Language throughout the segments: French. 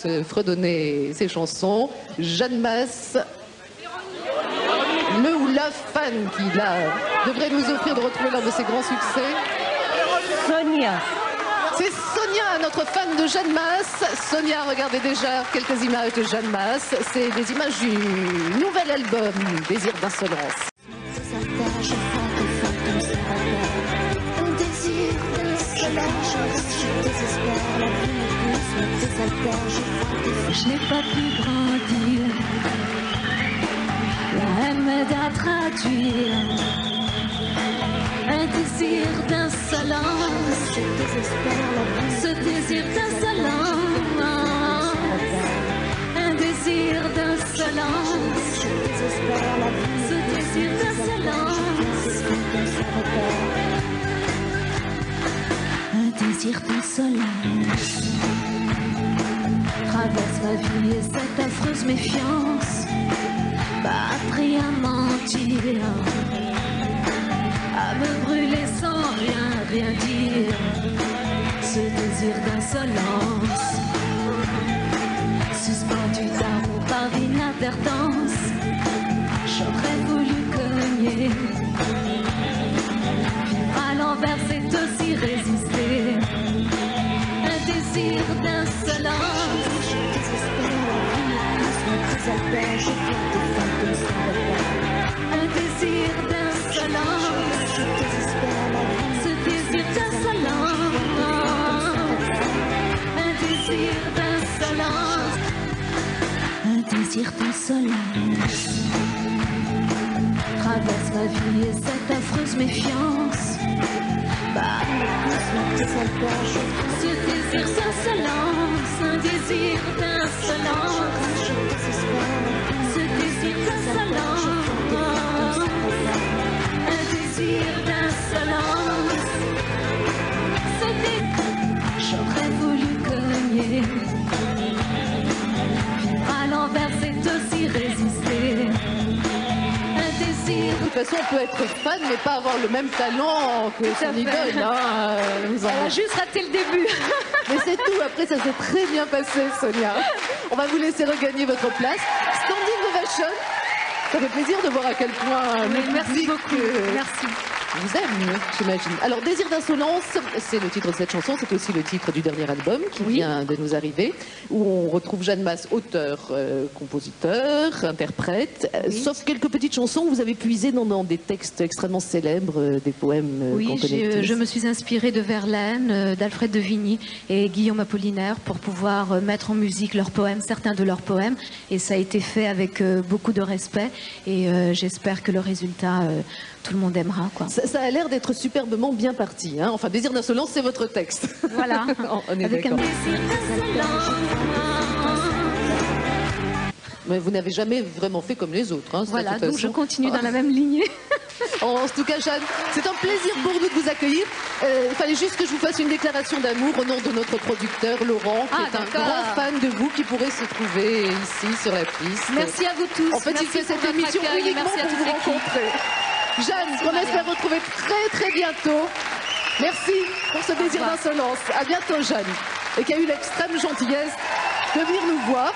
laisse fredonner ses chansons. Jeanne Masse, le ou la fan qui là, devrait nous offrir de retrouver l'un de ses grands succès. Sonia. C'est Sonia, notre fan de Jeanne Masse. Sonia, regardez déjà quelques images de Jeanne Masse. C'est des images du nouvel album, Désir d'insolence. Je n'ai pas pu grandir, la haine m'aide à traduire un désir d'insolence, ce désir d'insolence, un désir d'insolence, ce désir d'insolence, un désir d'insolence traverse ma vie et cette affreuse méfiance m'a appris à mentir, à me brûler sans rien dire. Ce désir d'insolence, suspendu d'amour par inadvertance, j'aurais voulu cogner. Vivre à l'envers, c'est aussi résister. Un désir d'insolence, un désir d'insolence, ce désir d'insolence, un désir d'insolence, un désir d'insolence traverse ma vie et cette affreuse méfiance ce désir d'insolence, un désir d'insolence, ce désir d'insolence, un désir d'insolence, j'aurais voulu cogner. Vivre à l'envers, c'est aussi résister. De toute façon, on peut être fan, mais pas avoir le même talent que son idole. Hein. Elle a juste raté le début. Mais c'est tout, après ça s'est très bien passé, Sonia. On va vous laisser regagner votre place. Standing ovation. Ça fait plaisir de voir à quel point merci beaucoup. Merci. Vous aime, j'imagine. Alors, Désir d'insolence, c'est le titre de cette chanson, c'est aussi le titre du dernier album qui vient de nous arriver, où on retrouve Jeanne Masse, auteur, compositeur, interprète, sauf quelques petites chansons où vous avez puisé dans des textes extrêmement célèbres, des poèmes qu'on connaît tous. Je me suis inspirée de Verlaine, d'Alfred de Vigny et Guillaume Apollinaire pour pouvoir mettre en musique leurs poèmes, certains de leurs poèmes, et ça a été fait avec beaucoup de respect, et j'espère que le résultat, tout le monde aimera, quoi. Ça a l'air d'être superbement bien parti. Hein. Enfin, Désir d'insolence, c'est votre texte. Voilà. On est d'accord. Mais vous n'avez jamais vraiment fait comme les autres. Hein, voilà, donc je continue dans la même lignée. En tout cas, Jeanne, c'est un plaisir pour nous de vous accueillir. Il fallait juste que je vous fasse une déclaration d'amour au nom de notre producteur, Laurent, qui est un grand fan de vous, qui pourrait se trouver ici, sur la piste. Merci à vous tous. En fait, il fait cette émission uniquement pour vous rencontrer. Jeanne, qu'on espère retrouver très très bientôt. Merci pour ce désir d'insolence. À bientôt, Jeanne. Et qui a eu l'extrême gentillesse de venir nous voir,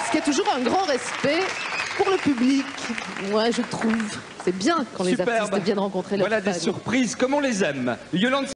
ce qui est toujours un grand respect pour le public. Moi, je trouve, c'est bien quand les artistes viennent rencontrer leurs fans. Voilà des surprises comme on les aime. Yolande